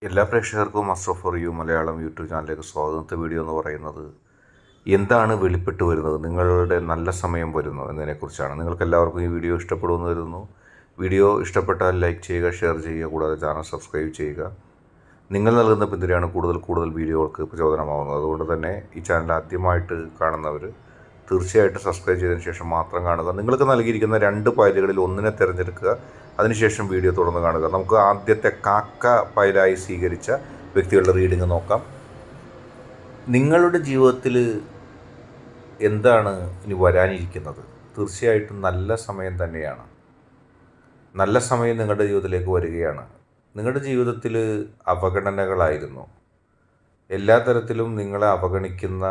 എല്ലാ പ്രേക്ഷകർക്കും muster for you Malayalam YouTube ചാനലിലേക്ക് സ്വാഗതം. ഇന്നത്തെ വീഡിയോ എന്ന് പറയുന്നത് എന്താണ് വെളിപ്പെട്ട് വരുന്നത്, നിങ്ങളുടെ നല്ല സമയം വരുന്നു എന്നതിനെക്കുറിച്ചാണ്. നിങ്ങൾക്ക് എല്ലാവർക്കും ഈ വീഡിയോ ഇഷ്ടപ്പെടുമെന്ന് കരുതുന്നു. വീഡിയോ ഇഷ്ടപ്പെട്ടാൽ ലൈക്ക് ചെയ്യുക, ഷെയർ ചെയ്യുക, കൂടാതെ ചാനൽ സബ്സ്ക്രൈബ് ചെയ്യുക. നിങ്ങൾ നൽകുന്ന പിന്തുണയാണ് കൂടുതൽ വീഡിയോകൾക്ക് പ്രചോദനമാകുന്നത്. അതുകൊണ്ട് തന്നെ ഈ ചാനൽ ആദ്യമായിട്ട് കാണുന്നവർ തീർച്ചയായിട്ടും സബ്സ്ക്രൈബ് ചെയ്തതിന് ശേഷം മാത്രം കാണുക. നിങ്ങൾക്ക് നൽകിയിരിക്കുന്ന 2 ഫയലുകളിൽ ഒന്നിനെ തിരഞ്ഞെടുക്കുക. അതിനുശേഷം വീഡിയോ തുടർന്ന് കാണുക. നമുക്ക് ആദ്യത്തെ കാക്ക ഫയലായി സ്വീകരിച്ച വ്യക്തികളുടെ റീഡിങ് നോക്കാം. നിങ്ങളുടെ ജീവിതത്തിൽ എന്താണ് ഇനി വരാനിരിക്കുന്നത്? തീർച്ചയായിട്ടും നല്ല സമയം തന്നെയാണ്. നല്ല സമയം നിങ്ങളുടെ ജീവിതത്തിലേക്ക് വരികയാണ്. നിങ്ങളുടെ ജീവിതത്തിൽ അവഗണനകളായിരുന്നു. എല്ലാ തരത്തിലും നിങ്ങളെ അവഗണിക്കുന്ന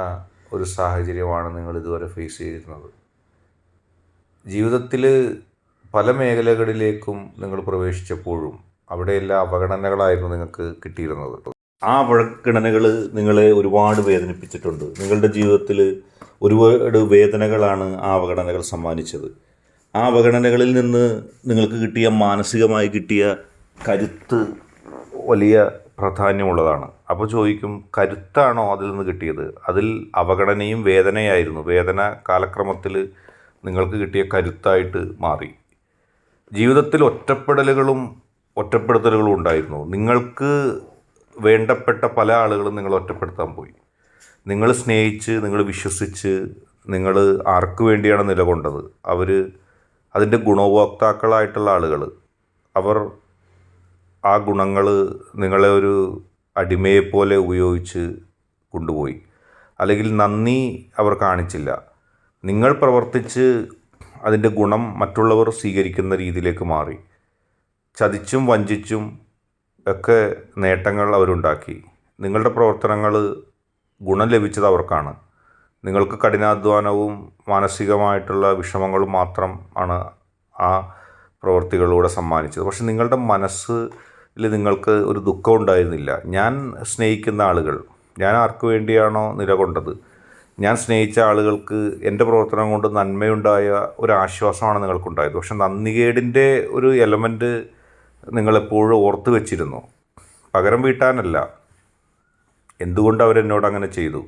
ഒരു സാഹചര്യമാണ് നിങ്ങൾ ഇതുവരെ ഫേസ് ചെയ്തിരുന്നത്. ജീവിതത്തിൽ പല മേഖലകളിലേക്കും നിങ്ങൾ പ്രവേശിച്ചപ്പോഴും അവിടെയെല്ലാം അവഗണനകളായിരുന്നു നിങ്ങൾക്ക് കിട്ടിയിരുന്നത്. ആ അവഗണനകൾ നിങ്ങളെ ഒരുപാട് വേദനിപ്പിച്ചിട്ടുണ്ട്. നിങ്ങളുടെ ജീവിതത്തിൽ ഒരുപാട് വേദനകളാണ് ആ അവഗണനകൾ സമ്മാനിച്ചത്. ആ അവഗണനകളിൽ നിന്ന് നിങ്ങൾക്ക് കിട്ടിയ മാനസികമായി കിട്ടിയ കരുത്ത് വലിയ പ്രാധാന്യമുള്ളതാണ്. അപ്പോൾ ചോദിക്കും, കരുത്താണോ അതിൽ നിന്ന് കിട്ടിയത്? അതിൽ അവഗണനയും വേദനയായിരുന്നു. വേദന കാലക്രമത്തിൽ നിങ്ങൾക്ക് കിട്ടിയ കരുത്തായിട്ട് മാറി. ജീവിതത്തിൽ ഒറ്റപ്പെടുത്തലുകളും ഉണ്ടായിരുന്നു. നിങ്ങൾക്ക് വേണ്ടപ്പെട്ട പല ആളുകളും നിങ്ങൾ ഒറ്റപ്പെടുത്താൻ പോയി. നിങ്ങൾ സ്നേഹിച്ച്, നിങ്ങൾ വിശ്വസിച്ച്, നിങ്ങൾ ആർക്ക് വേണ്ടിയാണ് നിലകൊണ്ടത്, അതിൻ്റെ ഗുണഭോക്താക്കളായിട്ടുള്ള ആളുകൾ, അവർ ആ ഗുണങ്ങൾ നിങ്ങളെ ഒരു അടിമയെപ്പോലെ ഉപയോഗിച്ച് കൊണ്ടുപോയി. അല്ലെങ്കിൽ നന്ദി അവർ കാണിച്ചില്ല. നിങ്ങൾ പ്രവർത്തിച്ച് അതിൻ്റെ ഗുണം മറ്റുള്ളവർ സ്വീകരിക്കുന്ന രീതിയിലേക്ക് മാറി. ചതിച്ചും വഞ്ചിച്ചും ഒക്കെ നേട്ടങ്ങൾ അവരുണ്ടാക്കി. നിങ്ങളുടെ പ്രവർത്തനങ്ങൾ ഗുണം ലഭിച്ചത് അവർക്കാണ്. നിങ്ങൾക്ക് കഠിനാധ്വാനവും മാനസികമായിട്ടുള്ള വിഷമങ്ങളും മാത്രം ആണ് ആ പ്രവൃത്തികളിലൂടെ സമ്മാനിച്ചത്. പക്ഷെ നിങ്ങളുടെ മനസ്സിൽ നിങ്ങൾക്ക് ഒരു ദുഃഖം ഉണ്ടായിരുന്നില്ല. ഞാൻ സ്നേഹിക്കുന്ന ആളുകൾ, ഞാൻ ആർക്ക് വേണ്ടിയാണോ നിലകൊണ്ടത്, ഞാൻ സ്നേഹിച്ച ആളുകൾക്ക് എൻ്റെ പ്രവർത്തനം കൊണ്ട് നന്മയുണ്ടായ ഒരാശ്വാസമാണ് നിങ്ങൾക്കുണ്ടായത്. പക്ഷെ നന്ദികേടിൻ്റെ ഒരു എലമെൻറ്റ് നിങ്ങളെപ്പോഴും ഓർത്ത് വെച്ചിരുന്നു. പകരം വീട്ടാനല്ല, എന്തുകൊണ്ട് അവരെന്നോട് അങ്ങനെ ചെയ്തു,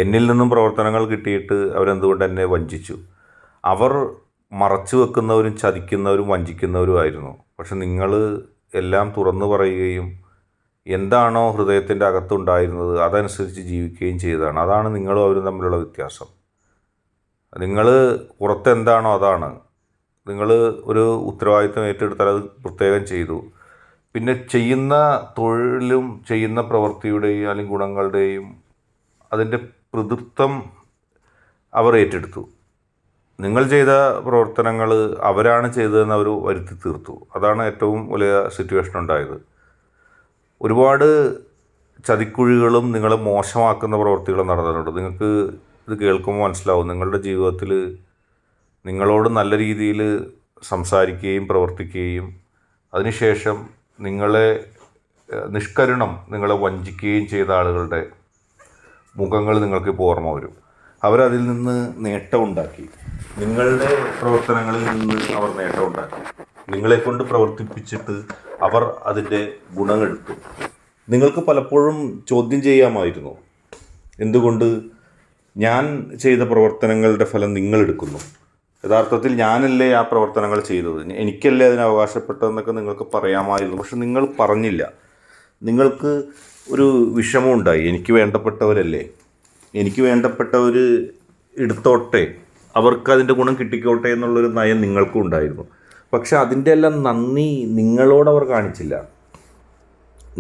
എന്നിൽ നിന്നും പ്രവർത്തനങ്ങൾ കിട്ടിയിട്ട് അവരെന്തുകൊണ്ട് എന്നെ വഞ്ചിച്ചു. അവർ മറച്ചു വെക്കുന്നവരും ചതിക്കുന്നവരും വഞ്ചിക്കുന്നവരുമായിരുന്നു. പക്ഷെ നിങ്ങൾ എല്ലാം തുറന്നു പറയുകയും എന്താണോ ഹൃദയത്തിൻ്റെ അകത്തുണ്ടായിരുന്നത് അതനുസരിച്ച് ജീവിക്കുകയും ചെയ്തതാണ്. അതാണ് നിങ്ങളും അവരും തമ്മിലുള്ള വ്യത്യാസം. നിങ്ങൾ പുറത്തെന്താണോ അതാണ്. നിങ്ങൾ ഒരു ഉത്തരവാദിത്വം ഏറ്റെടുത്താൽ അത് പ്രത്യേകം ചെയ്തു. പിന്നെ ചെയ്യുന്ന തൊഴിലും ചെയ്യുന്ന പ്രവൃത്തിയുടെയും അല്ലെങ്കിൽ ഗുണങ്ങളുടെയും അതിൻ്റെ പിതൃത്വം അവർ ഏറ്റെടുത്തു. നിങ്ങൾ ചെയ്ത പ്രവർത്തനങ്ങൾ അവരാണ് ചെയ്തതെന്ന് അവർ വരുത്തി തീർത്തു. അതാണ് ഏറ്റവും വലിയ സിറ്റുവേഷൻ ഉണ്ടായത്. ഒരുപാട് ചതിക്കുഴികളും നിങ്ങളെ മോശമാക്കുന്ന പ്രവൃത്തികളും നടന്നിട്ടുണ്ട്. നിങ്ങൾക്ക് ഇത് കേൾക്കുമ്പോൾ മനസ്സിലാവും. നിങ്ങളുടെ ജീവിതത്തിൽ നിങ്ങളോട് നല്ല രീതിയിൽ സംസാരിക്കുകയും പ്രവർത്തിക്കുകയും അതിനുശേഷം നിങ്ങളെ നിങ്ങളെ വഞ്ചിക്കുകയും ചെയ്ത ആളുകളുടെ മുഖങ്ങൾ നിങ്ങൾക്കിപ്പോൾ ഓർമ്മ വരും. അവരതിൽ നിന്ന് നേട്ടമുണ്ടാക്കി. നിങ്ങളുടെ പ്രവർത്തനങ്ങളിൽ നിന്ന് അവർ നേട്ടമുണ്ടാക്കി. നിങ്ങളെക്കൊണ്ട് പ്രവർത്തിപ്പിച്ചിട്ട് അവർ അതിൻ്റെ ഗുണമെടുത്തു. നിങ്ങൾക്ക് പലപ്പോഴും ചോദ്യം ചെയ്യാമായിരുന്നു, എന്തുകൊണ്ട് ഞാൻ ചെയ്ത പ്രവർത്തനങ്ങളുടെ ഫലം നിങ്ങളെടുക്കുന്നു? യഥാർത്ഥത്തിൽ ഞാനല്ലേ ആ പ്രവർത്തനങ്ങൾ ചെയ്തത്, എനിക്കല്ലേ അതിന് അവകാശപ്പെട്ടതെന്നൊക്കെ നിങ്ങൾക്ക് പറയാമായിരുന്നു. പക്ഷെ നിങ്ങൾ പറഞ്ഞില്ല. നിങ്ങൾക്ക് ഒരു വിഷമമുണ്ടായി. എനിക്ക് വേണ്ടപ്പെട്ടവരല്ലേ, എനിക്ക് വേണ്ടപ്പെട്ടവർ എടുത്തോട്ടെ, അവർക്ക് അതിൻ്റെ ഗുണം കിട്ടിക്കോട്ടെ എന്നുള്ളൊരു നയം നിങ്ങൾക്കും ഉണ്ടായിരുന്നു. പക്ഷെ അതിൻ്റെ എല്ലാം നന്ദി നിങ്ങളോടവർ കാണിച്ചില്ല.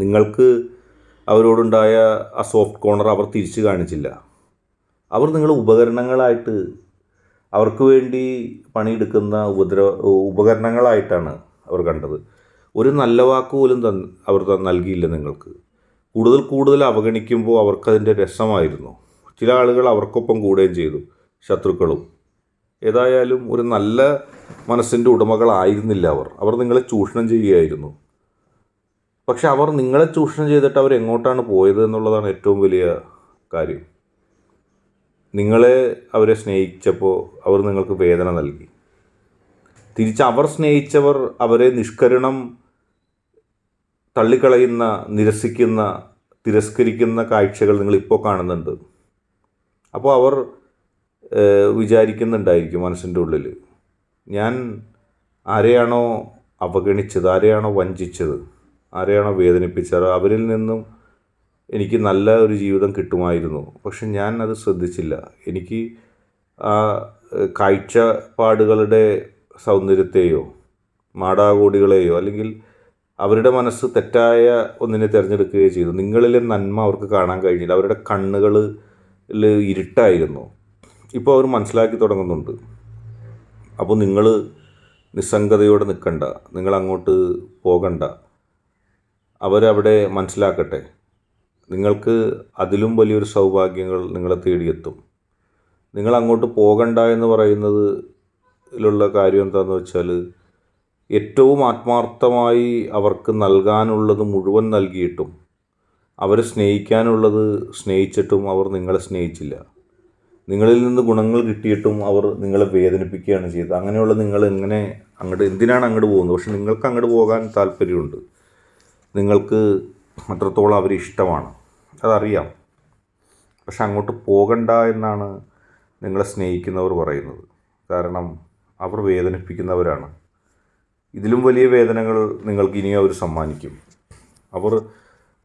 നിങ്ങൾക്ക് അവരോടുണ്ടായ ആ സോഫ്റ്റ് കോർണർ അവർ തിരിച്ചു കാണിച്ചില്ല. അവർ നിങ്ങൾ ഉപകരണങ്ങളായിട്ട്, അവർക്ക് വേണ്ടി പണിയെടുക്കുന്ന ഉപകരണങ്ങളായിട്ടാണ് അവർ കണ്ടത്. ഒരു നല്ല വാക്ക് പോലും അവർ നൽകിയില്ല നിങ്ങൾക്ക്. കൂടുതൽ അവഗണിക്കുമ്പോൾ അവർക്കതിൻ്റെ രസമായിരുന്നു. ചില ആളുകൾ അവർക്കൊപ്പം കൂടുകയും ചെയ്തു, ശത്രുക്കളും. ഏതായാലും ഒരു നല്ല മനസ്സിൻ്റെ ഉടമകളായിരുന്നില്ല അവർ നിങ്ങളെ ചൂഷണം ചെയ്യുകയായിരുന്നു. പക്ഷെ അവർ നിങ്ങളെ ചൂഷണം ചെയ്തിട്ട് അവർ എങ്ങോട്ടാണ് പോയത് എന്നുള്ളതാണ് ഏറ്റവും വലിയ കാര്യം. അവരെ സ്നേഹിച്ചപ്പോൾ അവർ നിങ്ങൾക്ക് വേദന നൽകി. തിരിച്ച് അവർ സ്നേഹിച്ചവർ അവരെ നിഷ്കരുണം തള്ളിക്കളയുന്ന, നിരസിക്കുന്ന, തിരസ്കരിക്കുന്ന കാഴ്ചകൾ നിങ്ങളിപ്പോൾ കാണുന്നുണ്ട്. അപ്പോൾ അവർ വിചാരിക്കുന്നുണ്ടായിരിക്കും മനസ്സിൻ്റെ ഉള്ളിൽ, ഞാൻ ആരെയാണോ അവഗണിച്ചത്, ആരെയാണോ വഞ്ചിച്ചത്, ആരെയാണോ വേദനിപ്പിച്ചത്, അവരിൽ നിന്നും എനിക്ക് നല്ല ഒരു ജീവിതം കിട്ടുമായിരുന്നു. പക്ഷെ ഞാൻ അത് ശ്രദ്ധിച്ചില്ല. എനിക്ക് ആ കാഴ്ചപ്പാടുകളുടെ സൗന്ദര്യത്തെയോ മാടാകോടികളെയോ അല്ലെങ്കിൽ അവരുടെ മനസ്സ് തെറ്റായ ഒന്നിനെ തിരഞ്ഞെടുക്കുകയോ ചെയ്തു. നിങ്ങളിലെ നന്മ അവർക്ക് കാണാൻ കഴിഞ്ഞില്ല. അവരുടെ കണ്ണുകളിൽ ഇരുട്ടായിരുന്നു. ഇപ്പോൾ അവർ മനസ്സിലാക്കി തുടങ്ങുന്നുണ്ട്. അപ്പോൾ നിങ്ങൾ നിസ്സംഗതയോടെ നിൽക്കണ്ട, നിങ്ങൾ അങ്ങോട്ട് പോകണ്ട. അവരവിടെ മനസ്സിലാക്കട്ടെ. നിങ്ങൾക്ക് അതിലും വലിയൊരു സൗഭാഗ്യങ്ങൾ നിങ്ങളെ തേടിയെത്തും. നിങ്ങൾ അങ്ങോട്ട് പോകണ്ട എന്ന് പറയുന്നതിലുള്ള കാര്യം എന്താണെന്ന് വെച്ചാൽ, ഏറ്റവും ആത്മാർത്ഥമായി അവർക്ക് നൽകാനുള്ളത് മുഴുവൻ നൽകിയിട്ടും, അവരെ സ്നേഹിക്കാനുള്ളത് സ്നേഹിച്ചിട്ടും അവർ നിങ്ങളെ സ്നേഹിച്ചില്ല. നിങ്ങളിൽ നിന്ന് ഗുണങ്ങൾ കിട്ടിയിട്ടും അവർ നിങ്ങളെ വേദനിപ്പിക്കുകയാണ് ചെയ്തത്. അങ്ങനെയുള്ള നിങ്ങൾ എന്തിനാണ് അങ്ങോട്ട് പോകുന്നത്? പക്ഷെ നിങ്ങൾക്ക് അങ്ങോട്ട് പോകാൻ താല്പര്യമുണ്ട്. നിങ്ങൾക്ക് അത്രത്തോളം അവരെ ഇഷ്ടമാണ്, അതറിയാം. പക്ഷെ അങ്ങോട്ട് പോകണ്ട എന്നാണ് നിങ്ങളെ സ്നേഹിക്കുന്നവർ പറയുന്നത്. കാരണം അവർ വേദനിപ്പിക്കുന്നവരാണ്. ഇതിലും വലിയ വേദനകൾ നിങ്ങൾക്ക് ഇനിയും അവർ സമ്മാനിക്കും. അവർ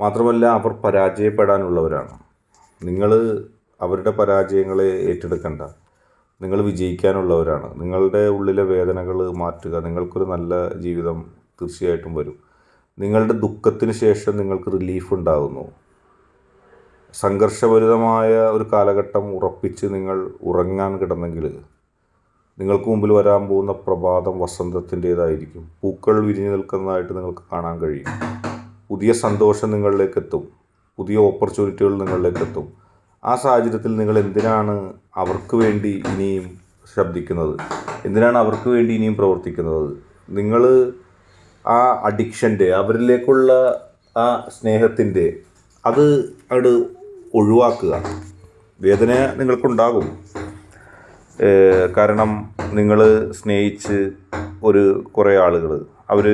മാത്രമല്ല, അവർ പരാജയപ്പെടാനുള്ളവരാണ്. നിങ്ങൾ അവരുടെ പരാജയങ്ങളെ ഏറ്റെടുക്കണ്ട. നിങ്ങൾ വിജയിക്കാനുള്ളവരാണ്. നിങ്ങളുടെ ഉള്ളിലെ വേദനകൾ മാറ്റുക. നിങ്ങൾക്കൊരു നല്ല ജീവിതം തീർച്ചയായിട്ടും വരും. നിങ്ങളുടെ ദുഃഖത്തിന് ശേഷം നിങ്ങൾക്ക് റിലീഫ് ഉണ്ടാകുന്നു. സംഘർഷഭരിതമായ ഒരു കാലഘട്ടം ഉറപ്പിച്ച് നിങ്ങൾ ഉറങ്ങാൻ കിടന്നെങ്കിൽ നിങ്ങൾക്ക് മുമ്പിൽ വരാൻ പോകുന്ന പ്രഭാതം വസന്തത്തിൻ്റേതായിരിക്കും. പൂക്കൾ വിരിഞ്ഞു നിൽക്കുന്നതായിട്ട് നിങ്ങൾക്ക് കാണാൻ കഴിയും. പുതിയ സന്തോഷം നിങ്ങളിലേക്ക് എത്തും. പുതിയ ഓപ്പർച്യൂണിറ്റികൾ നിങ്ങളിലേക്ക് എത്തും. ആ സാഹചര്യത്തിൽ നിങ്ങൾ എന്തിനാണ് അവർക്ക് വേണ്ടി ഇനിയും ശബ്ദിക്കുന്നത്? എന്തിനാണ് അവർക്ക് വേണ്ടി ഇനിയും പ്രവർത്തിക്കുന്നത്? നിങ്ങൾ ആ അഡിക്ഷൻ്റെ, അവരിലേക്കുള്ള ആ സ്നേഹത്തിൻ്റെ അത് അങ്ങോട്ട് ഒഴിവാക്കുക. വേദന നിങ്ങൾക്കുണ്ടാകും. കാരണം നിങ്ങൾ സ്നേഹിച്ച് കുറേ ആളുകൾ അവർ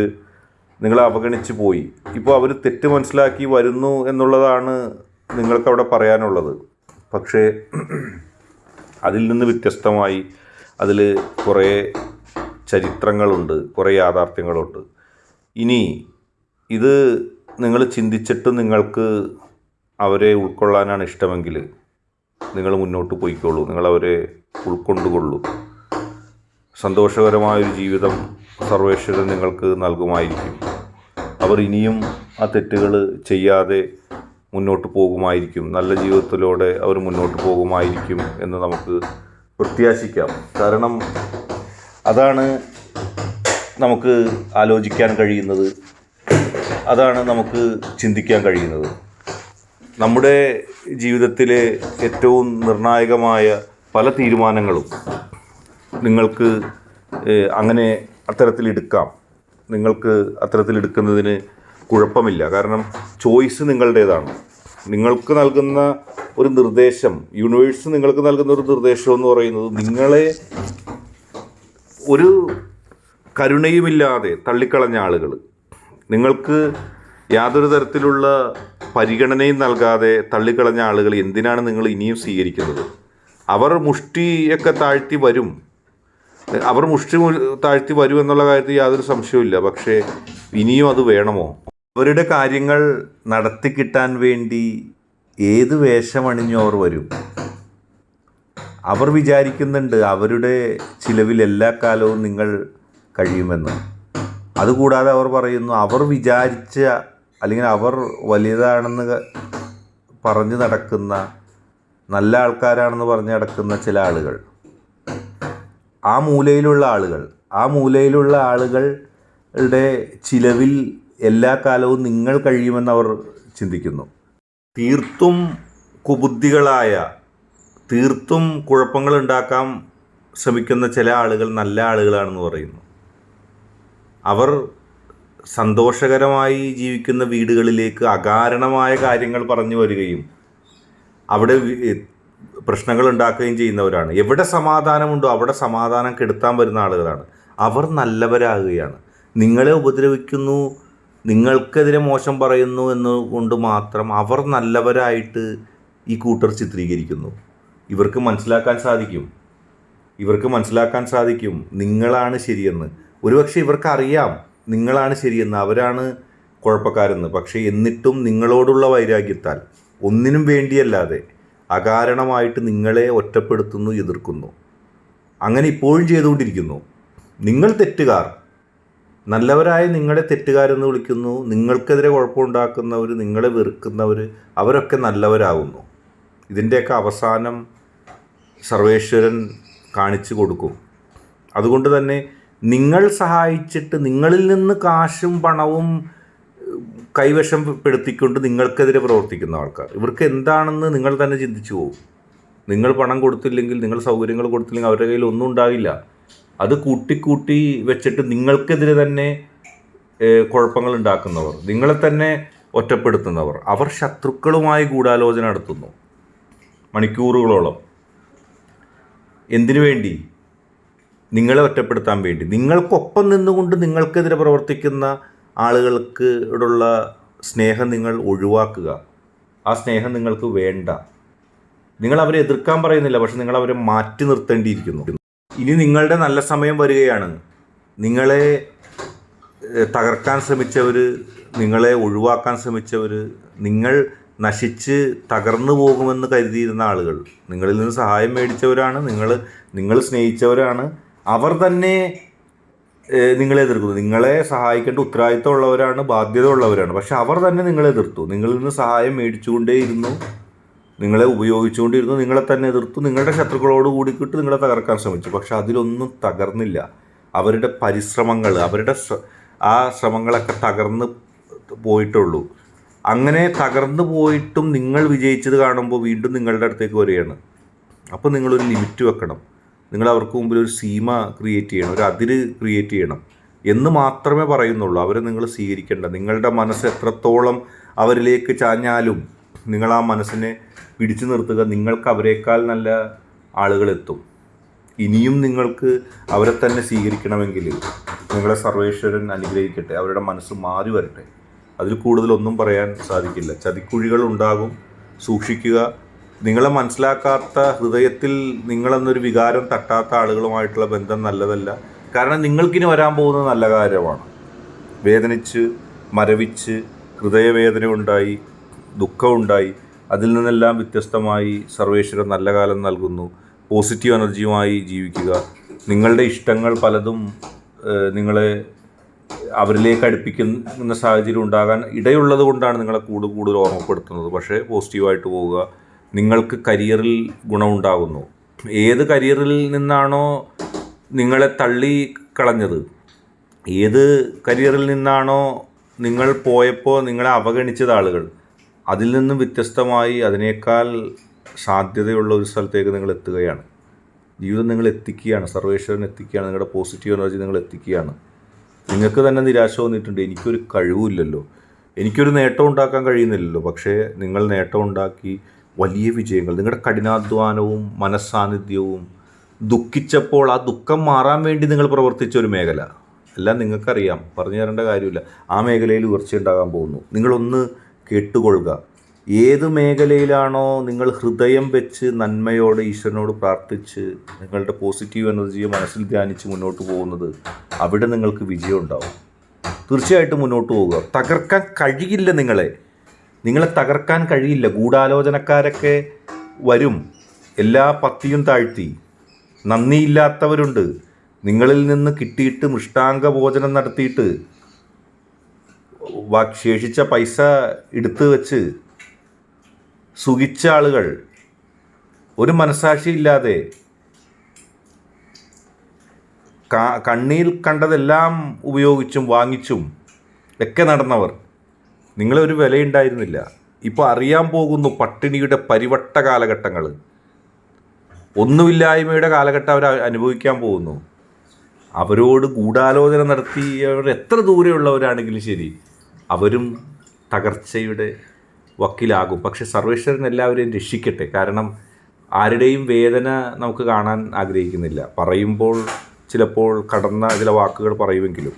നിങ്ങളെ അവഗണിച്ച് പോയി. ഇപ്പോൾ അവർ തെറ്റ് മനസ്സിലാക്കി വരുന്നു എന്നുള്ളതാണ് നിങ്ങൾക്കവിടെ പറയാനുള്ളത്. പക്ഷേ അതിൽ നിന്ന് വ്യത്യസ്തമായി അതിൽ കുറേ ചരിത്രങ്ങളുണ്ട്, കുറേ യാഥാർത്ഥ്യങ്ങളുണ്ട്. ഇനി ഇത് നിങ്ങൾ ചിന്തിച്ചിട്ട് നിങ്ങൾക്ക് അവരെ ഉൾക്കൊള്ളാനാണ് ഇഷ്ടമെങ്കിൽ നിങ്ങൾ മുന്നോട്ട് പോയിക്കോളൂ. നിങ്ങളവരെ ഉൾക്കൊണ്ടുകൊള്ളൂ. സന്തോഷകരമായൊരു ജീവിതം സർവേശ്വരൻ നിങ്ങൾക്ക് നൽകുമായിരിക്കും. അവർ ഇനിയും ആ തെറ്റുകൾ ചെയ്യാതെ മുന്നോട്ട് പോകുമായിരിക്കും. നല്ല ജീവിതത്തിലൂടെ അവർ മുന്നോട്ട് പോകുമായിരിക്കും എന്ന് നമുക്ക് പ്രത്യാശിക്കാം. കാരണം അതാണ് നമുക്ക് ആലോചിക്കാൻ കഴിയുന്നത്, അതാണ് നമുക്ക് ചിന്തിക്കാൻ കഴിയുന്നത്. നമ്മുടെ ജീവിതത്തിലെ ഏറ്റവും നിർണായകമായ പല തീരുമാനങ്ങളും നിങ്ങൾക്ക് അങ്ങനെ അത്തരത്തിലെടുക്കാം. നിങ്ങൾക്ക് അത്തരത്തിലെടുക്കുന്നതിന് കുഴപ്പമില്ല. കാരണം ചോയ്സ് നിങ്ങളുടേതാണ്. നിങ്ങൾക്ക് നൽകുന്ന ഒരു നിർദ്ദേശം, യൂണിവേഴ്സ് നിങ്ങൾക്ക് നൽകുന്ന ഒരു നിർദ്ദേശം എന്ന് പറയുന്നത് നിങ്ങളെ ഒരു കരുണയുമില്ലാതെ തള്ളിക്കളഞ്ഞ ആളുകൾ, നിങ്ങൾക്ക് യാതൊരു തരത്തിലുള്ള പരിഗണനയും നൽകാതെ തള്ളിക്കളഞ്ഞ ആളുകൾ എന്തിനാണ് നിങ്ങൾ ഇനിയും സ്വീകരിക്കുന്നത്? അവർ മുഷ്ടിയൊക്കെ താഴ്ത്തി വരും. അവർ മുഷ്ടി താഴ്ത്തി വരും എന്നുള്ള കാര്യത്തിൽ യാതൊരു സംശയവുമില്ല. പക്ഷേ ഇനിയും അത് വേണമോ? അവരുടെ കാര്യങ്ങൾ നടത്തിക്കിട്ടാൻ വേണ്ടി ഏത് വേഷമണിഞ്ഞും അവർ വരും. അവർ വിചാരിക്കുന്നുണ്ട് അവരുടെ ചിലവിൽ എല്ലാ കാലവും നിങ്ങൾ കഴിയുമെന്ന്. അതുകൂടാതെ അവർ പറയുന്നു, അവർ വിചാരിച്ച അല്ലെങ്കിൽ അവർ വലിയതാണെന്ന് പറഞ്ഞ് നടക്കുന്ന, നല്ല ആൾക്കാരാണെന്ന് പറഞ്ഞ് നടക്കുന്ന ചില ആളുകൾ, ആ മൂലയിലുള്ള ആളുകളുടെ ചിലവിൽ എല്ലാ കാലവും നിങ്ങൾ കഴിയുമെന്ന് അവർ ചിന്തിക്കുന്നു. തീർത്തും കുബുദ്ധികളായ, തീർത്തും കുഴപ്പങ്ങളുണ്ടാക്കാൻ ശ്രമിക്കുന്ന ചില ആളുകൾ നല്ല ആളുകളാണെന്ന് പറയുന്നു. അവർ സന്തോഷകരമായി ജീവിക്കുന്ന വീടുകളിലേക്ക് അകാരണമായ കാര്യങ്ങൾ പറഞ്ഞു വരികയും അവിടെ പ്രശ്നങ്ങൾ ഉണ്ടാക്കുകയും ചെയ്യുന്നവരാണ്. എവിടെ സമാധാനമുണ്ടോ അവിടെ സമാധാനം കെടുത്താൻ വരുന്ന ആളുകളാണ്. അവർ നല്ലവരാകുകയാണ്. നിങ്ങളെ ഉപദ്രവിക്കുന്നു നിങ്ങൾക്കെതിരെ മോശം പറയുന്നു എന്നുകൊണ്ട് മാത്രം അവർ നല്ലവരായിട്ട് ഈ കൂട്ടർ ചിത്രീകരിക്കുന്നു. ഇവർക്ക് മനസ്സിലാക്കാൻ സാധിക്കും നിങ്ങളാണ് ശരിയെന്ന്. ഒരുപക്ഷെ ഇവർക്കറിയാം നിങ്ങളാണ് ശരിയെന്ന്, അവരാണ് കുഴപ്പക്കാരെന്ന്. പക്ഷേ എന്നിട്ടും നിങ്ങളോടുള്ള വൈരാഗ്യത്താൽ, ഒന്നിനും വേണ്ടിയല്ലാതെ അകാരണമായിട്ട് നിങ്ങളെ ഒറ്റപ്പെടുത്തുന്നു, എതിർക്കുന്നു. അങ്ങനെ ഇപ്പോഴും ചെയ്തുകൊണ്ടിരിക്കുന്നു. നിങ്ങൾ തെറ്റുകാർ, നല്ലവരായ നിങ്ങളെ തെറ്റുകാരെന്ന് വിളിക്കുന്നു. നിങ്ങൾക്കെതിരെ കുഴപ്പമുണ്ടാക്കുന്നവർ, നിങ്ങളെ വെറുക്കുന്നവർ, അവരൊക്കെ നല്ലവരാകുന്നു. ഇതിൻ്റെയൊക്കെ അവസാനം സർവേശ്വരൻ കാണിച്ചു കൊടുക്കും. അതുകൊണ്ട് തന്നെ നിങ്ങൾ സഹായിച്ചിട്ട് നിങ്ങളിൽ നിന്ന് കാശും പണവും കൈവശപ്പെടുത്തിക്കൊണ്ട് നിങ്ങൾക്കെതിരെ പ്രവർത്തിക്കുന്ന ആൾക്കാർ, ഇവർക്ക് എന്താണെന്ന് നിങ്ങൾ തന്നെ ചിന്തിച്ചു പോകും. നിങ്ങൾ പണം കൊടുത്തില്ലെങ്കിൽ, നിങ്ങൾ സൗകര്യങ്ങൾ കൊടുത്തില്ലെങ്കിൽ അവരുടെ കയ്യിൽ ഒന്നും ഉണ്ടാകില്ല. അത് കൂട്ടി വെച്ചിട്ട് നിങ്ങൾക്കെതിരെ തന്നെ കുഴപ്പങ്ങൾ ഉണ്ടാക്കുന്നവർ, നിങ്ങളെ തന്നെ ഒറ്റപ്പെടുത്തുന്നവർ, അവർ ശത്രുക്കളുമായി ഗൂഢാലോചന നടത്തുന്നു മണിക്കൂറുകളോളം. എന്തിനു വേണ്ടി? നിങ്ങളെ ഒറ്റപ്പെടുത്താൻ വേണ്ടി. നിങ്ങൾക്കൊപ്പം നിന്നുകൊണ്ട് നിങ്ങൾക്കെതിരെ പ്രവർത്തിക്കുന്ന ആളുകൾക്കുള്ള സ്നേഹം നിങ്ങൾ ഒഴിവാക്കുക. ആ സ്നേഹം നിങ്ങൾക്ക് വേണ്ട. നിങ്ങൾ അവരെ എതിർക്കാൻ പറയുന്നില്ല, പക്ഷെ നിങ്ങൾ അവരെ മാറ്റി നിർത്തേണ്ടിയിരിക്കുന്നു. ഇനി നിങ്ങളുടെ നല്ല സമയം വരികയാണ്. നിങ്ങളെ തകർക്കാൻ ശ്രമിച്ചവർ, നിങ്ങളെ ഒഴിവാക്കാൻ ശ്രമിച്ചവർ, നിങ്ങൾ നശിച്ച് തകർന്നു പോകുമെന്ന് കരുതിയിരുന്ന ആളുകൾ, നിങ്ങളിൽ നിന്ന് സഹായം മേടിച്ചവരാണ്, നിങ്ങൾ സ്നേഹിച്ചവരാണ്, അവർ തന്നെ നിങ്ങളെ എതിർക്കുന്നു. നിങ്ങളെ സഹായിക്കേണ്ട ഉത്തരവാദിത്തമുള്ളവരാണ്, ബാധ്യത ഉള്ളവരാണ്. പക്ഷെ അവർ തന്നെ നിങ്ങളെ എതിർത്തു. നിങ്ങളിൽ നിന്ന് സഹായം മേടിച്ചുകൊണ്ടേയിരുന്നു, നിങ്ങളെ ഉപയോഗിച്ചുകൊണ്ടിരുന്നു, നിങ്ങളെ തന്നെ എതിർത്തു, നിങ്ങളുടെ ശത്രുക്കളോട് കൂടിക്കിട്ട് നിങ്ങളെ തകർക്കാൻ ശ്രമിച്ചു. പക്ഷെ അതിലൊന്നും തകർന്നില്ല. അവരുടെ പരിശ്രമങ്ങൾ, അവരുടെ ആ ശ്രമങ്ങളൊക്കെ തകർന്ന് പോയിട്ടുള്ളൂ. അങ്ങനെ തകർന്നു പോയിട്ടും നിങ്ങൾ വിജയിച്ചത് കാണുമ്പോൾ വീണ്ടും നിങ്ങളുടെ അടുത്തേക്ക് വരികയാണ്. അപ്പോൾ നിങ്ങളൊരു ലിമിറ്റ് വെക്കണം. നിങ്ങൾ അവർക്ക് മുമ്പിൽ ഒരു സീമ ക്രിയേറ്റ് ചെയ്യണം, ഒരു അതിര് ക്രിയേറ്റ് ചെയ്യണം എന്ന് മാത്രമേ പറയുന്നുള്ളൂ. അവരെ നിങ്ങൾ സ്വീകരിക്കേണ്ട. നിങ്ങളുടെ മനസ്സ് എത്രത്തോളം അവരിലേക്ക് ചാഞ്ഞാലും നിങ്ങൾ ആ മനസ്സിനെ പിടിച്ചു നിർത്തുക. നിങ്ങൾക്ക് അവരെക്കാൾ നല്ല ആളുകളെത്തും. ഇനിയും നിങ്ങൾക്ക് അവരെ തന്നെ സ്വീകരിക്കണമെങ്കിൽ നിങ്ങളെ സർവേശ്വരൻ അനുഗ്രഹിക്കട്ടെ. അവരുടെ മനസ്സ് മാറി വരട്ടെ. അതിൽ കൂടുതലൊന്നും പറയാൻ സാധിക്കില്ല. ചതിക്കുഴികൾ ഉണ്ടാകും, സൂക്ഷിക്കുക. നിങ്ങളെ മനസ്സിലാക്കാത്ത, ഹൃദയത്തിൽ നിങ്ങളെന്നൊരു വികാരം തട്ടാത്ത ആളുകളുമായിട്ടുള്ള ബന്ധം നല്ലതല്ല. കാരണം നിങ്ങൾക്കിനി വരാൻ പോകുന്നത് നല്ല കാര്യമാണ്. വേദനിച്ച്, മരവിച്ച്, ഹൃദയവേദന ഉണ്ടായി, ദുഃഖമുണ്ടായി, അതിൽ നിന്നെല്ലാം വ്യത്യസ്തമായി സർവേശ്വരൻ നല്ല കാലം നൽകുന്നു. പോസിറ്റീവ് എനർജിയുമായി ജീവിക്കുക. നിങ്ങളുടെ ഇഷ്ടങ്ങൾ പലതും നിങ്ങളെ അവരിലേക്ക് അടുപ്പിക്കുന്ന സാഹചര്യം ഉണ്ടാകാൻ ഇടയുള്ളത് കൊണ്ടാണ് നിങ്ങളെ കൂടുതൽ ഓർമ്മപ്പെടുത്തുന്നത്. പക്ഷേ പോസിറ്റീവായിട്ട് പോവുക. നിങ്ങൾക്ക് കരിയറിൽ ഗുണമുണ്ടാകുന്നു. ഏത് കരിയറിൽ നിന്നാണോ നിങ്ങളെ തള്ളിക്കളഞ്ഞത്, ഏത് കരിയറിൽ നിന്നാണോ നിങ്ങൾ പോയപ്പോൾ നിങ്ങളെ അവഗണിച്ചത് ആളുകൾ, അതിൽ നിന്നും വ്യത്യസ്തമായി അതിനേക്കാൾ സാധ്യതയുള്ള ഒരു സ്ഥലത്തേക്ക് നിങ്ങൾ എത്തുകയാണ്. ജീവിതം നിങ്ങൾ എത്തിക്കുകയാണ്, സർവേശ്വരൻ എത്തിക്കുകയാണ്, നിങ്ങളുടെ പോസിറ്റീവ് എനർജി നിങ്ങൾ എത്തിക്കുകയാണ്. നിങ്ങൾക്ക് തന്നെ നിരാശ വന്നിട്ടുണ്ട്. എനിക്കൊരു കഴിവുമില്ലല്ലോ, എനിക്കൊരു നേട്ടം ഉണ്ടാക്കാൻ കഴിയുന്നില്ലല്ലോ. പക്ഷേ നിങ്ങൾ നേട്ടം ഉണ്ടാക്കി വലിയ വിജയങ്ങൾ, നിങ്ങളുടെ കഠിനാധ്വാനവും മനസ്സാന്നിധ്യവും, ദുഃഖിച്ചപ്പോൾ ആ ദുഃഖം മാറാൻ വേണ്ടി നിങ്ങൾ പ്രവർത്തിച്ച ഒരു മേഖല എല്ലാം നിങ്ങൾക്കറിയാം, പറഞ്ഞു തരേണ്ട കാര്യമില്ല. ആ മേഖലയിൽ ഉയർച്ച ഉണ്ടാകാൻ പോകുന്നു. നിങ്ങളൊന്ന് കേട്ടുകൊള്ളുക. ഏത് മേഖലയിലാണോ നിങ്ങൾ ഹൃദയം വെച്ച് നന്മയോടെ ഈശ്വരനോട് പ്രാർത്ഥിച്ച് നിങ്ങളുടെ പോസിറ്റീവ് എനർജിയെ മനസ്സിൽ ധ്യാനിച്ച് മുന്നോട്ട് പോകുന്നത്, അവിടെ നിങ്ങൾക്ക് വിജയം ഉണ്ടാവും. തീർച്ചയായിട്ടും മുന്നോട്ട് പോവുക. തകർക്കാൻ കഴിയില്ല, നിങ്ങളെ തകർക്കാൻ കഴിയില്ല. ഗൂഢാലോചനക്കാരൊക്കെ വരും, എല്ലാ പത്തിയും താഴ്ത്തി. നന്ദിയില്ലാത്തവരുണ്ട്, നിങ്ങളിൽ നിന്ന് കിട്ടിയിട്ട് മൃഷ്ടാംഗ ഭോജനം നടത്തിയിട്ട് ശേഷിച്ച പൈസ എടുത്ത് വെച്ച് സുഖിച്ച ആളുകൾ, ഒരു മനസാക്ഷിയില്ലാതെ കണ്ണിൽ കണ്ടതെല്ലാം ഉപയോഗിച്ചും വാങ്ങിച്ചും ഒക്കെ നടന്നവർ, നിങ്ങളൊരു വിലയുണ്ടായിരുന്നില്ല. ഇപ്പോൾ അറിയാൻ പോകുന്നു പട്ടിണിയുടെ പരിവട്ട കാലഘട്ടങ്ങൾ, ഒന്നുമില്ലായ്മയുടെ കാലഘട്ടം അവർ അനുഭവിക്കാൻ പോകുന്നു. അവരോട് ഗൂഢാലോചന നടത്തിയവർ എത്ര ദൂരെയുള്ളവരാണെങ്കിലും ശരി, അവരും തകർച്ചയുടെ വക്കിലാകും. പക്ഷെ സർവേശ്വരൻ എല്ലാവരെയും രക്ഷിക്കട്ടെ. കാരണം ആരുടെയും വേദന നമുക്ക് കാണാൻ ആഗ്രഹിക്കുന്നില്ല. പറയുമ്പോൾ ചിലപ്പോൾ കടന്ന ചില വാക്കുകൾ പറയുമെങ്കിലും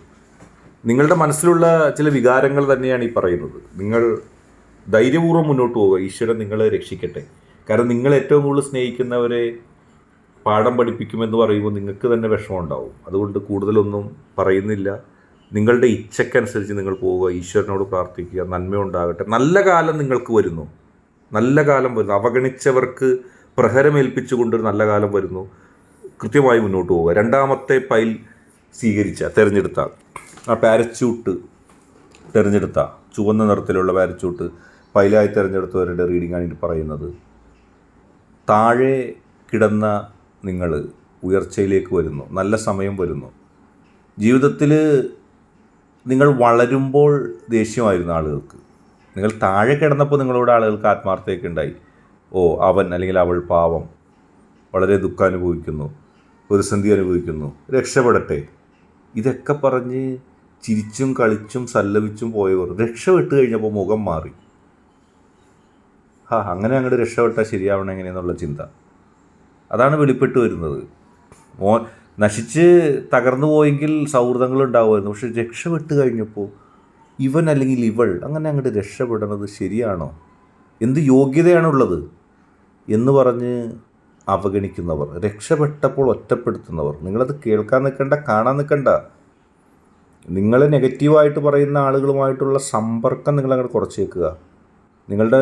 നിങ്ങളുടെ മനസ്സിലുള്ള ചില വികാരങ്ങൾ തന്നെയാണ് ഈ പറയുന്നത്. നിങ്ങൾ ധൈര്യപൂർവ്വം മുന്നോട്ട് പോവുക. ഈശ്വരൻ നിങ്ങളെ രക്ഷിക്കട്ടെ. കാരണം നിങ്ങൾ ഏറ്റവും കൂടുതൽ സ്നേഹിക്കുന്നവരെ പാഠം പഠിപ്പിക്കുമെന്ന് പറയുമ്പോൾ നിങ്ങൾക്ക് തന്നെ വിഷമം ഉണ്ടാവും. അതുകൊണ്ട് കൂടുതലൊന്നും പറയുന്നില്ല. നിങ്ങളുടെ ഇച്ഛയ്ക്കനുസരിച്ച് നിങ്ങൾ പോവുക, ഈശ്വരനോട് പ്രാർത്ഥിക്കുക, നന്മ ഉണ്ടാകട്ടെ. നല്ല കാലം നിങ്ങൾക്ക് വരുന്നു, നല്ല കാലം വരുന്നു. അവഗണിച്ചവർക്ക് പ്രഹരമേൽപ്പിച്ചുകൊണ്ടൊരു നല്ല കാലം വരുന്നു. കൃത്യമായി മുന്നോട്ട് പോവുക. രണ്ടാമത്തെ പൈൽ തിരഞ്ഞെടുത്ത ആ പാരച്യൂട്ട് തിരഞ്ഞെടുത്ത ചുവന്ന നിറത്തിലുള്ള പാരച്യൂട്ട് പൈലായി തിരഞ്ഞെടുത്തവരുടെ റീഡിങ്ങാണ് ഇത് പറയുന്നത്. താഴെ കിടന്ന നിങ്ങൾ ഉയർച്ചയിലേക്ക് വരുന്നു, നല്ല സമയം വരുന്നു. ജീവിതത്തിൽ നിങ്ങൾ വളരുമ്പോൾ ദേഷ്യമായിരുന്നു ആളുകൾക്ക്. നിങ്ങൾ താഴെ കിടന്നപ്പോൾ നിങ്ങളോട് ആളുകൾക്ക് ആത്മാർത്ഥതയൊക്കെ ഉണ്ടായി. ഓ, അവൻ അല്ലെങ്കിൽ അവൾ പാവം, വളരെ ദുഃഖം അനുഭവിക്കുന്നു, പ്രതിസന്ധി അനുഭവിക്കുന്നു, രക്ഷപ്പെടട്ടെ. ഇതൊക്കെ പറഞ്ഞ് ചിരിച്ചും കളിച്ചും സല്ലപിച്ചും പോയവർ രക്ഷപ്പെട്ട് കഴിഞ്ഞപ്പോൾ മുഖം മാറി. അങ്ങനെ അങ്ങോട്ട് രക്ഷപ്പെട്ടാൽ ശരിയാവണം എങ്ങനെയെന്നുള്ള ചിന്ത, അതാണ് വെളിപ്പെട്ട് വരുന്നത്. നശിച്ച് തകർന്നു പോയെങ്കിൽ സൗഹൃദങ്ങൾ ഉണ്ടാവുമായിരുന്നു. പക്ഷെ രക്ഷപ്പെട്ട് കഴിഞ്ഞപ്പോൾ ഇവൻ അല്ലെങ്കിൽ ഇവൾ അങ്ങനെ അങ്ങോട്ട് രക്ഷപ്പെടണത് ശരിയാണോ, എന്ത് യോഗ്യതയാണുള്ളത് എന്ന് പറഞ്ഞ് അവഗണിക്കുന്നവർ, രക്ഷപ്പെട്ടപ്പോൾ ഒറ്റപ്പെടുത്തുന്നവർ, നിങ്ങളത് കേൾക്കാൻ നിൽക്കണ്ട, കാണാൻ നിൽക്കണ്ട. നിങ്ങളെ നെഗറ്റീവായിട്ട് പറയുന്ന ആളുകളുമായിട്ടുള്ള സമ്പർക്കം നിങ്ങളങ്ങനെ കുറച്ച് വെക്കുക. നിങ്ങളുടെ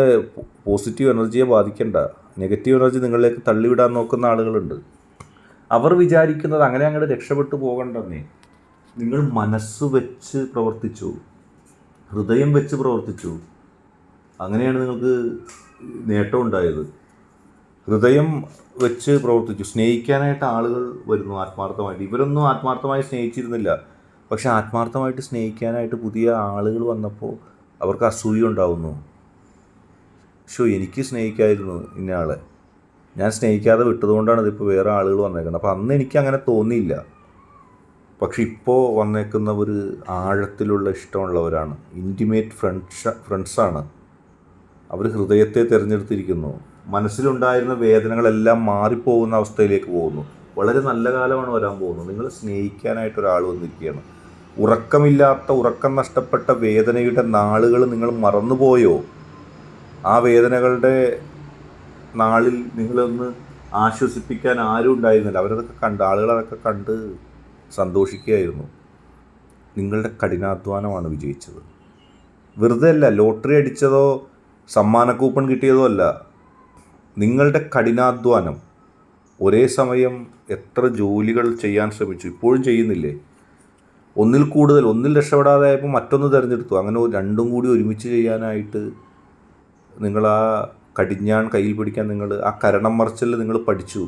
പോസിറ്റീവ് എനർജിയെ ബാധിക്കണ്ട. നെഗറ്റീവ് എനർജി നിങ്ങളിലേക്ക് തള്ളിവിടാൻ നോക്കുന്ന ആളുകളുണ്ട്. അവർ വിചാരിക്കുന്നത് അങ്ങനെ അങ്ങോട്ട് രക്ഷപ്പെട്ടു പോകണ്ടെന്നേ. നിങ്ങൾ മനസ്സ് വെച്ച് പ്രവർത്തിച്ചു, ഹൃദയം വെച്ച് പ്രവർത്തിച്ചു, അങ്ങനെയാണ് നിങ്ങൾക്ക് നേട്ടം ഉണ്ടായത്. ഹൃദയം വെച്ച് പ്രവർത്തിച്ചു. സ്നേഹിക്കാനായിട്ട് ആളുകൾ വരുന്നു ആത്മാർത്ഥമായിട്ട്. ഇവരൊന്നും ആത്മാർത്ഥമായി സ്നേഹിച്ചിരുന്നില്ല. പക്ഷെ ആത്മാർത്ഥമായിട്ട് സ്നേഹിക്കാനായിട്ട് പുതിയ ആളുകൾ വന്നപ്പോൾ അവർക്ക് അസൂയ ഉണ്ടാവുന്നു. എനിക്ക് സ്നേഹിക്കായിരുന്നു ഇന്നയാളെ, ഞാൻ സ്നേഹിക്കാതെ വിട്ടതുകൊണ്ടാണ് ഇതിപ്പോൾ വേറെ ആളുകൾ വന്നേക്കുന്നത്. അപ്പോൾ അന്ന് എനിക്ക് അങ്ങനെ തോന്നിയില്ല. പക്ഷെ ഇപ്പോൾ വന്നേക്കുന്നവർ ആഴത്തിലുള്ള ഇഷ്ടമുള്ളവരാണ്, ഇൻറ്റിമേറ്റ് ഫ്രണ്ട്സാണ്. അവർ ഹൃദയത്തെ തിരഞ്ഞെടുത്തിരിക്കുന്നു. മനസ്സിലുണ്ടായിരുന്ന വേദനകളെല്ലാം മാറിപ്പോകുന്ന അവസ്ഥയിലേക്ക് പോകുന്നു. വളരെ നല്ല കാലമാണ് വരാൻ പോകുന്നത്. നിങ്ങൾ സ്നേഹിക്കാനായിട്ട് ഒരാൾ വന്നിരിക്കുകയാണ്. ഉറക്കം നഷ്ടപ്പെട്ട വേദനയുടെ നാളുകൾ നിങ്ങൾ മറന്നുപോയോ? ആ വേദനകളുടെ നാളിൽ നിങ്ങളൊന്ന് ആശ്വസിപ്പിക്കാൻ ആരും ഉണ്ടായിരുന്നില്ല. ആളുകളതൊക്കെ കണ്ട് സന്തോഷിക്കുകയായിരുന്നു. നിങ്ങളുടെ കഠിനാധ്വാനമാണ് വിജയിച്ചത്. വെറുതെ അല്ല, ലോട്ടറി അടിച്ചതോ സമ്മാന കൂപ്പൺ കിട്ടിയതോ അല്ല. നിങ്ങളുടെ കഠിനാധ്വാനം. ഒരേ സമയം എത്ര ജോലികൾ ചെയ്യാൻ ശ്രമിച്ചു, ഇപ്പോഴും ചെയ്യുന്നില്ലേ? ഒന്നിൽ രക്ഷപ്പെടാതായപ്പോൾ മറ്റൊന്ന് തിരഞ്ഞെടുത്തു. അങ്ങനെ രണ്ടും കൂടി ഒരുമിച്ച് ചെയ്യാനായിട്ട് നിങ്ങൾ ആ കടിഞ്ഞാൺ കയ്യിൽ പിടിക്കാൻ നിങ്ങൾ ആ കരണം മറിച്ചൽ നിങ്ങൾ പഠിച്ചു.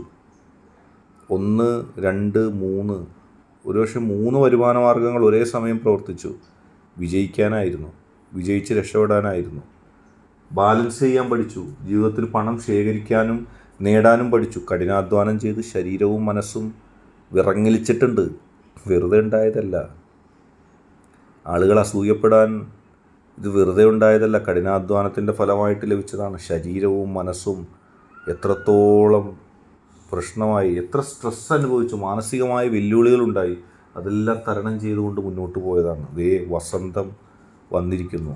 1, 2, 3 ഒരുപക്ഷെ 3 വരുമാന മാർഗ്ഗങ്ങൾ ഒരേ സമയം പ്രവർത്തിച്ചു. വിജയിക്കാനായിരുന്നു, വിജയിച്ച് രക്ഷപ്പെടാനായിരുന്നു. ബാലൻസ് ചെയ്യാൻ പഠിച്ചു. ജീവിതത്തിൽ പണം ശേഖരിക്കാനും നേടാനും പഠിച്ചു. കഠിനാധ്വാനം ചെയ്ത് ശരീരവും മനസ്സും വിറങ്ങലിച്ചിട്ടുണ്ട്. വെറുതെ ഉണ്ടായതല്ല. ആളുകൾ അസൂയപ്പെടാൻ ഇത് വെറുതെ ഉണ്ടായതല്ല, കഠിനാധ്വാനത്തിൻ്റെ ഫലമായിട്ട് ലഭിച്ചതാണ്. ശരീരവും മനസ്സും എത്രത്തോളം പ്രശ്നമായി, എത്ര സ്ട്രെസ് അനുഭവിച്ചു, മാനസികമായ വെല്ലുവിളികളുണ്ടായി, അതെല്ലാം തരണം ചെയ്തുകൊണ്ട് മുന്നോട്ട് പോയതാണ്. വസന്തം വന്നിരിക്കുന്നു.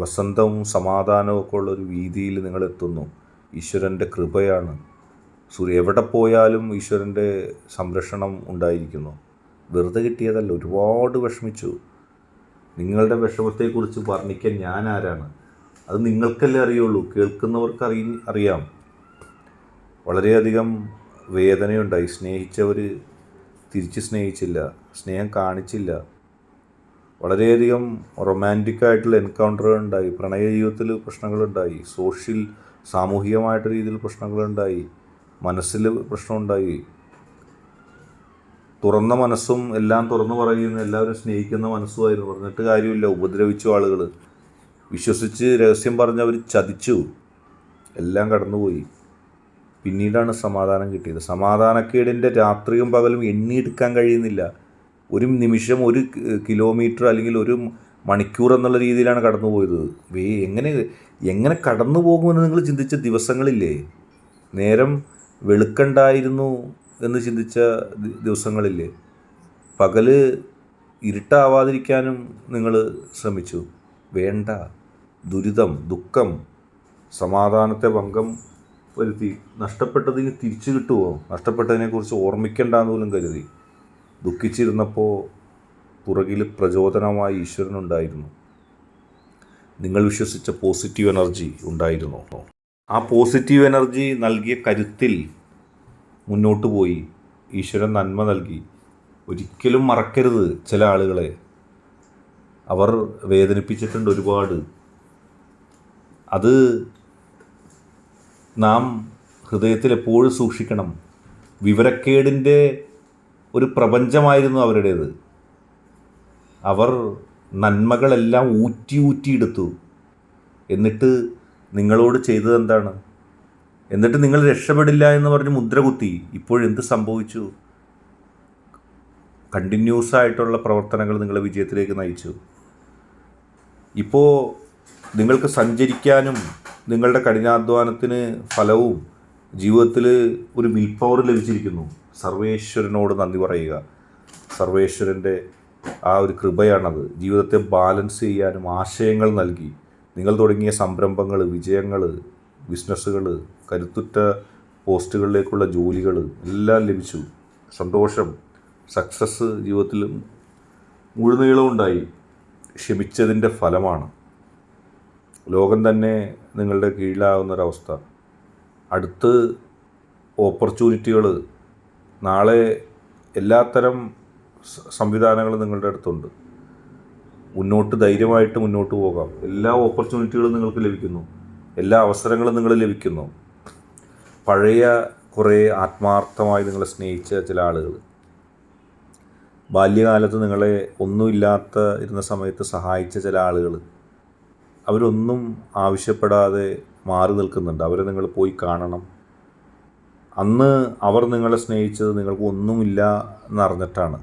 വസന്തവും സമാധാനവും ഒക്കെ ഉള്ളൊരു വീതിയിൽ നിങ്ങളെത്തുന്നു. ഈശ്വരൻ്റെ കൃപയാണ്. എവിടെ പോയാലും ഈശ്വരൻ്റെ സംരക്ഷണം ഉണ്ടായിരിക്കുന്നു. വെറുതെ കിട്ടിയതല്ല. ഒരുപാട് വിഷമിച്ചു. നിങ്ങളുടെ വിഷമത്തെക്കുറിച്ച് വർണ്ണിക്കാൻ ഞാൻ ആരാണ്? അത് നിങ്ങൾക്കല്ലേ അറിയുള്ളൂ. കേൾക്കുന്നവർക്ക് അറിയാം. വളരെയധികം വേദനയുണ്ടായി. സ്നേഹിച്ചവർ തിരിച്ച് സ്നേഹിച്ചില്ല, സ്നേഹം കാണിച്ചില്ല. വളരെയധികം റൊമാൻറ്റിക്കായിട്ടുള്ള എൻകൗണ്ടറുകൾ ഉണ്ടായി. പ്രണയ ജീവിതത്തിൽ പ്രശ്നങ്ങളുണ്ടായി. സാമൂഹികമായിട്ട് രീതിയിൽ പ്രശ്നങ്ങളുണ്ടായി. മനസ്സിൽ പ്രശ്നമുണ്ടായി. തുറന്ന മനസ്സും എല്ലാം തുറന്നു പറയുന്ന, എല്ലാവരും സ്നേഹിക്കുന്ന മനസ്സുമായിരുന്നു. പറഞ്ഞിട്ട് കാര്യമില്ല. ഉപദ്രവിച്ചു ആളുകൾ. വിശ്വസിച്ച് രഹസ്യം പറഞ്ഞവർ ചതിച്ചു. എല്ലാം കടന്നുപോയി. പിന്നീടാണ് സമാധാനം കിട്ടിയത്. സമാധാനക്കേടിൻ്റെ രാത്രിയും പകലും എണ്ണിയെടുക്കാൻ കഴിയുന്നില്ല. ഒരു നിമിഷം 1 കിലോമീറ്റർ അല്ലെങ്കിൽ 1 മണിക്കൂർ എന്നുള്ള രീതിയിലാണ് കടന്നുപോയത്. എങ്ങനെ കടന്നു പോകുമെന്ന് നിങ്ങൾ ചിന്തിച്ച ദിവസങ്ങളില്ലേ? നേരം വെളുക്കണ്ടായിരുന്നു എന്ന് ചിന്തിച്ച ദിവസങ്ങളില്ലേ? പകല് ഇരുട്ടാവാതിരിക്കാനും നിങ്ങൾ ശ്രമിച്ചു. വേണ്ട. ദുരിതം, ദുഃഖം, സമാധാനത്തെ ഭംഗം വരുത്തി. നഷ്ടപ്പെട്ടതിന് തിരിച്ചു കിട്ടുമോ? നഷ്ടപ്പെട്ടതിനെക്കുറിച്ച് ഓർമ്മിക്കണ്ടെന്ന് പോലും കരുതി. ദുഃഖിച്ചിരുന്നപ്പോൾ പുറകിൽ പ്രചോദനമായി ഈശ്വരനുണ്ടായിരുന്നു. നിങ്ങൾ വിശ്വസിച്ച പോസിറ്റീവ് എനർജി ഉണ്ടായിരുന്നു. ആ പോസിറ്റീവ് എനർജി നൽകിയ കരുത്തിൽ മുന്നോട്ട് പോയി. ഈശ്വരൻ നന്മ നൽകി. ഒരിക്കലും മറക്കരുത് ചില ആളുകളെ. അവർ വേദനിപ്പിച്ചിട്ടുണ്ട് ഒരുപാട്. അത് നാം ഹൃദയത്തിൽ എപ്പോഴും സൂക്ഷിക്കണം. വിവരക്കേടിൻ്റെ ഒരു പ്രപഞ്ചമായിരുന്നു അവരുടേത്. അവർ നന്മകളെല്ലാം ഊറ്റിയെടുത്തു. എന്നിട്ട് നിങ്ങളോട് ചെയ്തത് എന്താണ്? എന്നിട്ട് നിങ്ങൾ രക്ഷപ്പെടില്ല എന്ന് പറഞ്ഞ് മുദ്ര കുത്തി. ഇപ്പോഴെന്ത് സംഭവിച്ചു? കണ്ടിന്യൂസ് ആയിട്ടുള്ള പ്രവർത്തനങ്ങൾ നിങ്ങളെ വിജയത്തിലേക്ക് നയിച്ചു. ഇപ്പോൾ നിങ്ങൾക്ക് സഞ്ചരിക്കാനും നിങ്ങളുടെ കഠിനാധ്വാനത്തിന് ഫലവും ജീവിതത്തിൽ ഒരു വിൽ പവർ ലഭിച്ചിരിക്കുന്നു. സർവേശ്വരനോട് നന്ദി പറയുക. സർവേശ്വരൻ്റെ ആ ഒരു കൃപയാണത്. ജീവിതത്തെ ബാലൻസ് ചെയ്യാനും ആശയങ്ങൾ നൽകി. നിങ്ങൾ തുടങ്ങിയ സംരംഭങ്ങൾ, വിജയങ്ങൾ, ബിസിനസ്സുകൾ, കരുത്തുറ്റ പോസ്റ്റുകളിലേക്കുള്ള ജോലികൾ എല്ലാം ലഭിച്ചു. സന്തോഷം, സക്സസ് ജീവിതത്തിൽ മുഴുനീളവും ഉണ്ടായി. ക്ഷമിച്ചതിൻ്റെ ഫലമാണ്. ലോകം തന്നെ നിങ്ങളുടെ കീഴിലാകുന്നൊരവസ്ഥ. അടുത്ത് ഓപ്പർച്യൂണിറ്റികൾ, നാളെ എല്ലാത്തരം സംവിധാനങ്ങളും നിങ്ങളുടെ അടുത്തുണ്ട്. ധൈര്യമായിട്ട് മുന്നോട്ട് പോകാം. എല്ലാ ഓപ്പർച്യൂണിറ്റികളും നിങ്ങൾക്ക് ലഭിക്കുന്നു. എല്ലാ അവസരങ്ങളും നിങ്ങൾ ലഭിക്കുന്നു. പഴയ കുറേ ആത്മാർത്ഥമായി നിങ്ങളെ സ്നേഹിച്ച ചില ആളുകൾ, ബാല്യകാലത്ത് നിങ്ങളെ ഇരുന്ന സമയത്ത് സഹായിച്ച ചില ആളുകൾ, അവരൊന്നും ആവശ്യപ്പെടാതെ മാറി നിൽക്കുന്നുണ്ട്. അവരെ നിങ്ങൾ പോയി കാണണം. അന്ന് അവർ നിങ്ങളെ സ്നേഹിച്ചത് നിങ്ങൾക്ക് ഒന്നുമില്ല എന്നറിഞ്ഞിട്ടാണ്.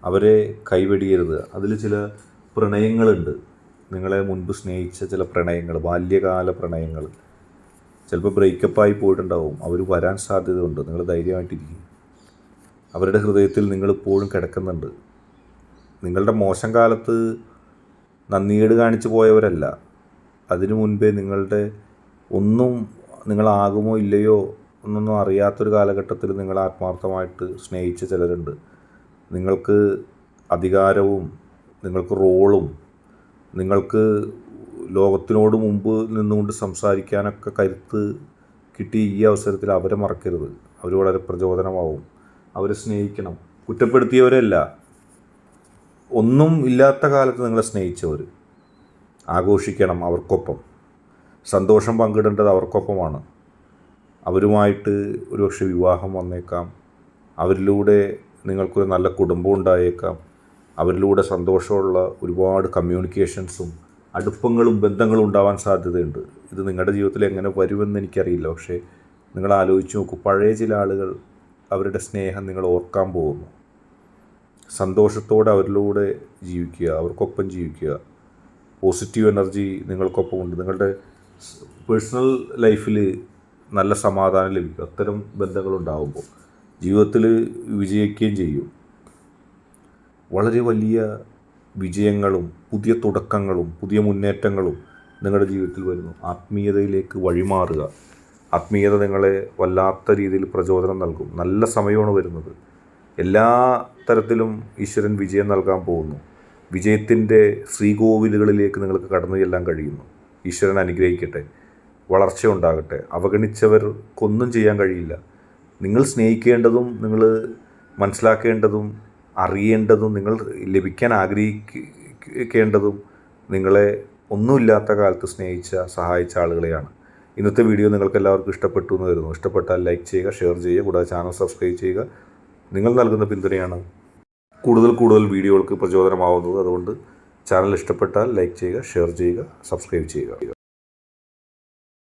അവരെ കൈവെടിയരുത്. അതിൽ ചില പ്രണയങ്ങളുണ്ട്. നിങ്ങളെ മുൻപ് സ്നേഹിച്ച ചില പ്രണയങ്ങൾ, ബാല്യകാല പ്രണയങ്ങൾ ചിലപ്പോൾ ബ്രേക്കപ്പായി പോയിട്ടുണ്ടാവും. അവർ വരാൻ സാധ്യതയുണ്ട്. നിങ്ങൾ ധൈര്യമായിട്ടിരിക്കും. അവരുടെ ഹൃദയത്തിൽ നിങ്ങളിപ്പോഴും കിടക്കുന്നുണ്ട്. നിങ്ങളുടെ മോശം കാലത്ത് നന്ദികേട് കാണിച്ചു പോയവരല്ല. അതിനു മുൻപേ നിങ്ങളാകുമോ ഇല്ലയോ എന്നൊന്നും അറിയാത്തൊരു കാലഘട്ടത്തിൽ നിങ്ങൾ ആത്മാർത്ഥമായിട്ട് സ്നേഹിച്ച ചിലരുണ്ട്. നിങ്ങൾക്ക് അധികാരവും നിങ്ങൾക്ക് റോളും നിങ്ങൾക്ക് ലോകത്തിനോട് മുമ്പ് നിന്നുകൊണ്ട് സംസാരിക്കാനൊക്കെ കരുത്ത് കിട്ടി. ഈ അവസരത്തിൽ അവരെ മറക്കരുത്. അവർ വളരെ പ്രചോദനമാവും. അവരെ സ്നേഹിക്കണം. കുറ്റപ്പെടുത്തിയവരല്ല, ഒന്നും ഇല്ലാത്ത കാലത്ത് നിങ്ങളെ സ്നേഹിച്ചവർ. ആഘോഷിക്കണം അവർക്കൊപ്പം. സന്തോഷം പങ്കിടേണ്ടത് അവർക്കൊപ്പമാണ്. അവരുമായിട്ട് ഒരുപക്ഷെ വിവാഹം വന്നേക്കാം. അവരിലൂടെ നിങ്ങൾക്കൊരു നല്ല കുടുംബം ഉണ്ടായേക്കാം. അവരിലൂടെ സന്തോഷമുള്ള ഒരുപാട് കമ്മ്യൂണിക്കേഷൻസും അടുപ്പങ്ങളും ബന്ധങ്ങളും ഉണ്ടാവാൻ സാധ്യതയുണ്ട്. ഇത് നിങ്ങളുടെ ജീവിതത്തിൽ എങ്ങനെ വരുമെന്ന് എനിക്കറിയില്ല. പക്ഷേ നിങ്ങൾ ആലോചിച്ച് നോക്കൂ. പഴയ ചില ആളുകൾ, അവരുടെ സ്നേഹം നിങ്ങൾ ഓർക്കാൻ പോകുന്നു. സന്തോഷത്തോടെ അവരിലൂടെ ജീവിക്കുക, അവർക്കൊപ്പം ജീവിക്കുക. പോസിറ്റീവ് എനർജി നിങ്ങൾക്കൊപ്പം ഉണ്ട്. നിങ്ങളുടെ പേഴ്സണൽ ലൈഫിൽ നല്ല സമാധാനം ലഭിക്കും. അത്തരം ബന്ധങ്ങളുണ്ടാകുമ്പോൾ ജീവിതത്തിൽ വിജയിക്കുകയും ചെയ്യും. വളരെ വലിയ വിജയങ്ങളും പുതിയ തുടക്കങ്ങളും പുതിയ മുന്നേറ്റങ്ങളും നിങ്ങളുടെ ജീവിതത്തിൽ വരുന്നു. ആത്മീയതയിലേക്ക് വഴിമാറുക. ആത്മീയത നിങ്ങളെ വല്ലാത്ത രീതിയിൽ പ്രചോദനം നൽകും. നല്ല സമയമാണ് വരുന്നത്. എല്ലാ തരത്തിലും ഈശ്വരൻ വിജയം നൽകാൻ പോകുന്നു. വിജയത്തിൻ്റെ ശ്രീകോവിലുകളിലേക്ക് നിങ്ങൾക്ക് കടന്നു ചെല്ലാൻ കഴിയുന്നു. ഈശ്വരൻ അനുഗ്രഹിക്കട്ടെ. വളർച്ച ഉണ്ടാകട്ടെ. അവഗണിച്ചവർക്കൊന്നും ചെയ്യാൻ കഴിയില്ല. നിങ്ങൾ സ്നേഹിക്കേണ്ടതും നിങ്ങൾ മനസ്സിലാക്കേണ്ടതും അറിയേണ്ടതും നിങ്ങൾ ലഭിക്കാൻ ആഗ്രഹിക്കേണ്ടതും നിങ്ങളെ ഒന്നുമില്ലാത്ത കാലത്ത് സഹായിച്ച ആളുകളെയാണ്. ഇന്നത്തെ വീഡിയോ നിങ്ങൾക്ക് എല്ലാവർക്കും ഇഷ്ടപ്പെട്ടു എന്ന് കരുതുന്നു. ഇഷ്ടപ്പെട്ടാൽ ലൈക്ക് ചെയ്യുക, ഷെയർ ചെയ്യുക, കൂടാതെ ചാനൽ സബ്സ്ക്രൈബ് ചെയ്യുക. നിങ്ങൾ നൽകുന്ന പിന്തുണയാണ് കൂടുതൽ വീഡിയോകൾക്ക് പ്രചോദനമാവുന്നത്. അതുകൊണ്ട് ചാനൽ ഇഷ്ടപ്പെട്ടാൽ ലൈക്ക് ചെയ്യുക, ഷെയർ ചെയ്യുക, സബ്സ്ക്രൈബ് ചെയ്യുക.